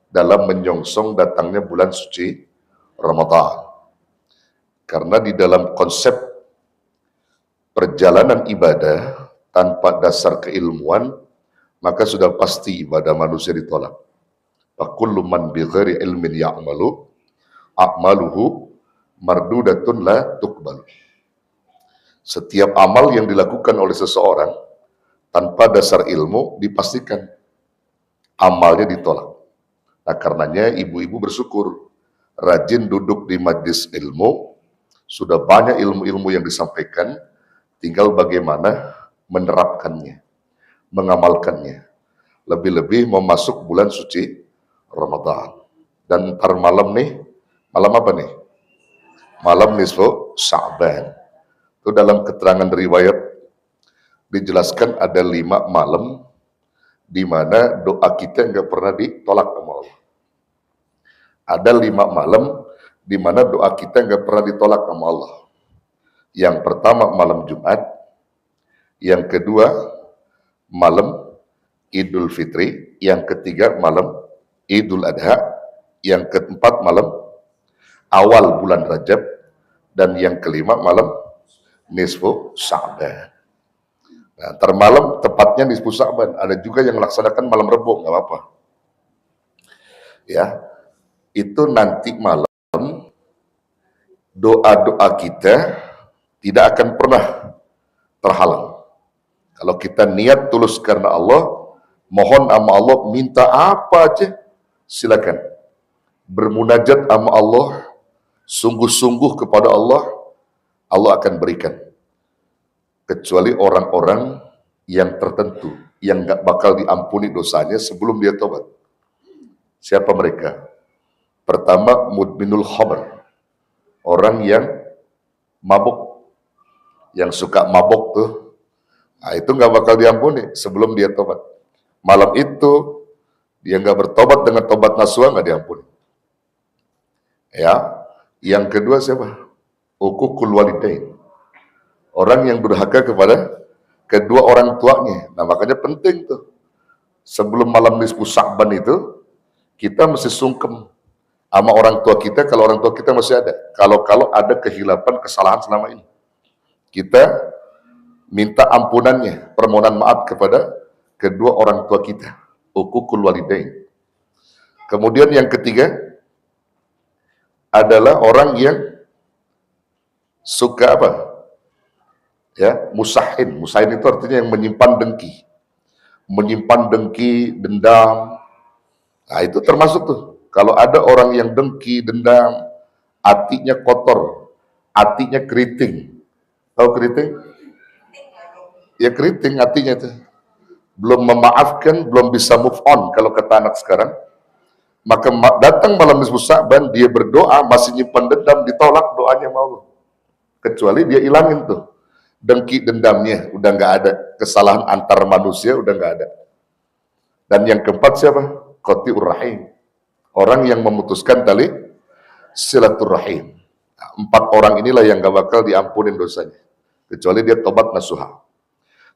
dalam menyongsong datangnya bulan suci Ramadan. Karena di dalam konsep perjalanan ibadah tanpa dasar keilmuan, maka sudah pasti ibadah manusia ditolak. Fakullu man bighairi ilmin ya'malu a'maluhu mardudatun la tuqbalu. Setiap amal yang dilakukan oleh seseorang tanpa dasar ilmu dipastikan amalnya ditolak. Nah, karenanya ibu-ibu bersyukur rajin duduk di majlis ilmu, sudah banyak ilmu-ilmu yang disampaikan, tinggal bagaimana menerapkannya, mengamalkannya. Lebih-lebih mau masuk bulan suci Ramadan. Dan ntar malam nih, malam apa nih? Malam nisfu Sya'ban. Itu dalam keterangan riwayat dijelaskan ada 5 malam di mana doa kita nggak pernah ditolak sama Allah. Ada 5 malam di mana doa kita nggak pernah ditolak sama Allah. Yang pertama malam Jumat, yang kedua malam Idul Fitri, yang ketiga malam Idul Adha, yang keempat malam awal bulan Rajab, dan yang kelima malam nisfu Sya'ban. Nah, ntar malam tepatnya nisfu Sya'ban. Ada juga yang melaksanakan malam Rebo, nggak apa-apa. Ya, itu nanti malam doa-doa kita tidak akan pernah terhalang. Kalau kita niat tulus karena Allah, mohon sama Allah, minta apa aja, silakan. Bermunajat sama Allah, sungguh-sungguh kepada Allah, Allah akan berikan. Kecuali orang-orang yang tertentu, yang gak bakal diampuni dosanya sebelum dia tobat. Siapa mereka? Pertama, mudminul khamr. Orang yang mabuk, yang suka mabuk tuh, nah itu gak bakal diampuni sebelum dia tobat. Malam itu, dia gak bertobat dengan tobat nasuha, gak diampuni. Ya, yang kedua siapa? Uququl walidain. Orang yang durhaka kepada kedua orang tuanya. Nah, makanya penting tuh. Sebelum malam nisfu Sya'ban itu, kita mesti sungkem sama orang tua kita kalau orang tua kita masih ada. Kalau ada kehilapan, kesalahan selama ini. Kita minta ampunannya, permohonan maaf kepada kedua orang tua kita. Uququl walidain. Kemudian yang ketiga adalah orang yang suka apa? Ya, musahin. Musahin itu artinya yang menyimpan dengki. Menyimpan dengki, dendam. Nah, itu termasuk tuh. Kalau ada orang yang dengki, dendam, hatinya kotor, hatinya keriting. Tahu keriting? Ya keriting hatinya itu. Belum memaafkan, belum bisa move on kalau kata anak sekarang. Maka datang malam nisfu Sya'ban, dia berdoa, masih nyimpan dendam, ditolak doanya mau. Kecuali dia ilangin tuh dengki dendamnya, udah nggak ada. Kesalahan antar manusia udah nggak ada. Dan yang keempat siapa? Qati'ur rahim. Orang yang memutuskan tali silaturahim. Nah, 4 orang inilah yang nggak bakal diampunin dosanya, kecuali dia tobat nasuha.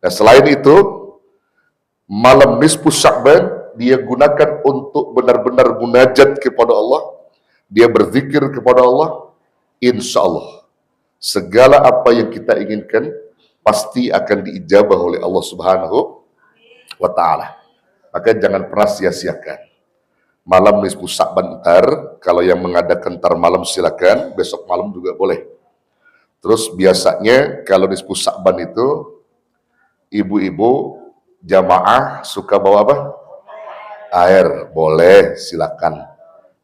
Nah, selain itu, malam nisfu Sya'ban dia gunakan untuk benar-benar munajat kepada Allah, dia berzikir kepada Allah, insya Allah segala apa yang kita inginkan pasti akan diijabah oleh Allah Subhanahu wa Ta'ala. Maka jangan pernah sia-siakan malam nisfu Sya'ban. Ntar kalau yang mengadakan ntar malam silakan, besok malam juga boleh. Terus biasanya kalau nisfu Sya'ban itu ibu-ibu jamaah suka bawa apa? Air, boleh, silakan.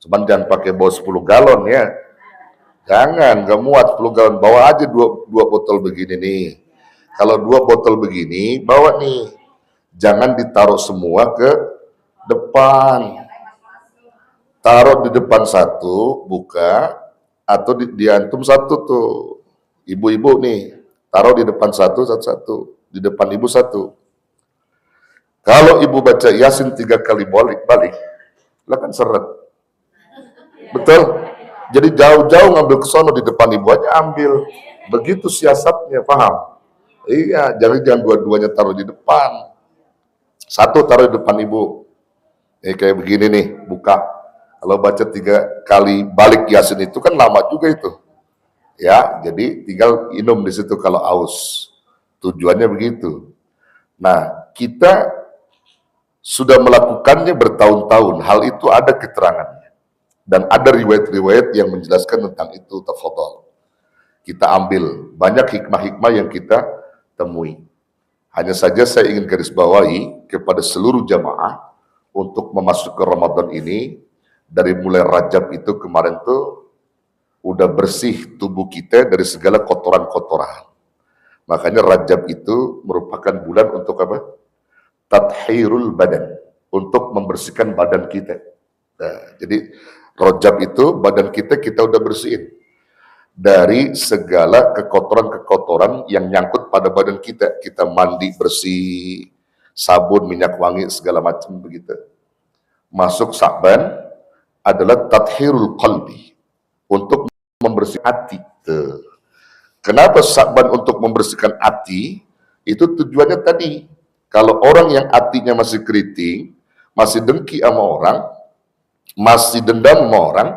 Cuman jangan pakai bawa 10 galon ya. Jangan, nggak muat 10 galon. Bawa aja 2 botol begini nih. Kalau 2 botol begini, bawa nih. Jangan ditaruh semua ke depan. Taruh di depan satu, buka, atau diantum satu tuh. Ibu-ibu nih, taruh di depan satu-satu. Di depan ibu satu. Kalau ibu baca Yasin 3 kali balik, lah kan seret. Betul? Jadi jauh-jauh ngambil ke sono, di depan ibu aja ambil. Begitu siasatnya, paham? Iya, jangan dua-duanya taruh di depan. Satu taruh di depan ibu. Kayak begini nih, buka. Kalau baca 3 kali balik Yasin itu kan lama juga itu. Ya, jadi tinggal minum di situ kalau aus. Tujuannya begitu. Nah, kita sudah melakukannya bertahun-tahun. Hal itu ada keterangannya. Dan ada riwayat-riwayat yang menjelaskan tentang itu, tafadhol. Kita ambil banyak hikmah-hikmah yang kita temui. Hanya saja saya ingin garis bawahi kepada seluruh jamaah untuk memasuki Ramadan ini, dari mulai Rajab itu kemarin tuh udah bersih tubuh kita dari segala kotoran-kotoran. Makanya Rajab itu merupakan bulan untuk apa? Tathhirul badan, untuk membersihkan badan kita. Nah, jadi Rajab itu badan kita udah bersihin dari segala kekotoran-kekotoran yang nyangkut pada badan kita. Kita mandi bersih, sabun, minyak wangi, segala macam begitu. Masuk Sa'ban adalah tathhirul qalbi, untuk membersihkan hati. Kenapa Sa'ban untuk membersihkan hati? Itu tujuannya tadi. Kalau orang yang hatinya masih keriting, masih dengki sama orang, masih dendam sama orang,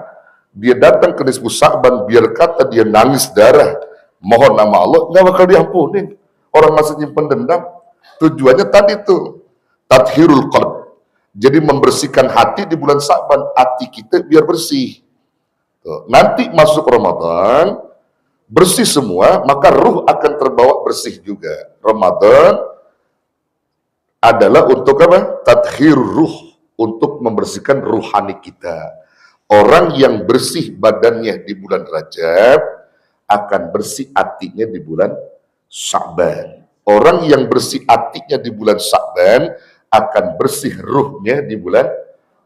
dia datang ke nisfu Sa'ban, biar kata dia nangis darah, mohon nama Allah, nggak bakal diampunin. Orang masih nyimpen dendam. Tujuannya tadi tuh, tathhirul qalb. Jadi membersihkan hati di bulan Sa'ban, hati kita biar bersih. Tuh. Nanti masuk Ramadan, bersih semua, maka ruh akan terbawa bersih juga. Ramadan adalah untuk apa? Tathhir ruh, untuk membersihkan ruhani kita. Orang yang bersih badannya di bulan Rajab akan bersih hatinya di bulan Sya'ban. Orang yang bersih hatinya di bulan Sya'ban akan bersih ruhnya di bulan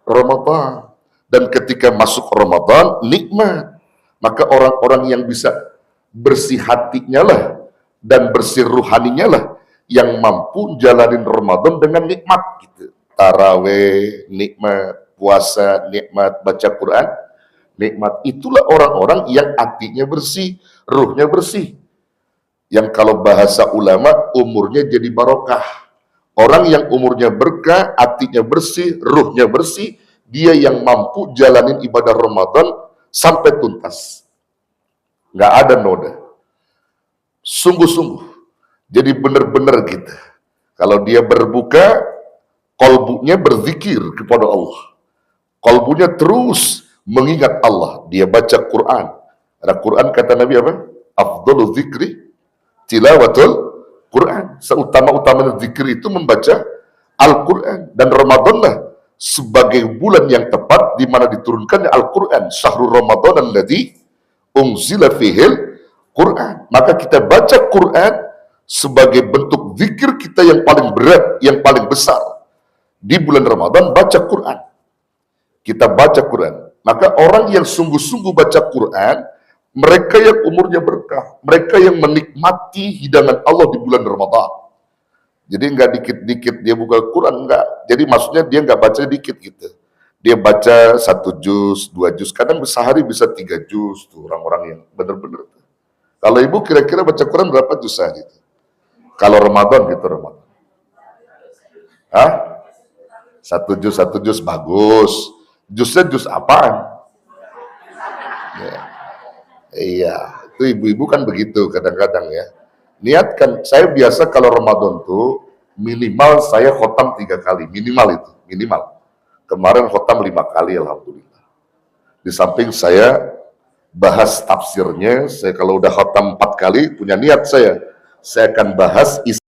Ramadan. Dan ketika masuk Ramadan, nikmat. Maka orang-orang yang bisa bersih hatinya lah dan bersih ruhaninya lah yang mampu jalanin Ramadan dengan nikmat gitu. Taraweh nikmat, puasa nikmat, baca Quran nikmat. Itulah orang-orang yang hatinya bersih, ruhnya bersih. Yang kalau bahasa ulama umurnya jadi barokah. Orang yang umurnya berkah, hatinya bersih, ruhnya bersih, dia yang mampu jalanin ibadah Ramadan sampai tuntas. Nggak ada noda. Sungguh-sungguh. Jadi benar-benar gitu. Kalau dia berbuka, kolbunya berzikir kepada Allah. Kolbunya terus mengingat Allah. Dia baca Quran. Ada Quran kata Nabi apa? Afdhalu zikri tilawatul Quran. Seutama-utamanya zikir itu membaca Al-Quran. Dan Ramadanlah sebagai bulan yang tepat di mana diturunkannya Al-Quran. Syahrul Ramadan alladzi unzila fihil Quran. Maka kita baca Quran sebagai bentuk zikir kita yang paling berat, yang paling besar. Di bulan Ramadan baca Quran. Kita baca Quran. Maka orang yang sungguh-sungguh baca Quran, mereka yang umurnya berkah, mereka yang menikmati hidangan Allah di bulan Ramadan. Jadi nggak dikit-dikit dia buka Quran, nggak. Jadi maksudnya dia nggak baca dikit gitu. Dia baca 1 juz, 2 juz, kadang sehari bisa 3 juz tuh orang-orang yang benar-benar. Kalau ibu kira-kira baca Quran berapa juz sehari? Kalau Ramadan gitu Ramadan. Hah? 1 juz bagus. Juznya juz apaan? Ya. Iya, itu ibu-ibu kan begitu kadang-kadang ya. Niatkan, saya biasa kalau Ramadan tuh minimal saya khotam 3 kali, minimal itu, minimal. Kemarin khotam 5 kali, alhamdulillah. Di samping saya bahas tafsirnya, saya kalau udah khotam 4 kali punya niat saya akan bahas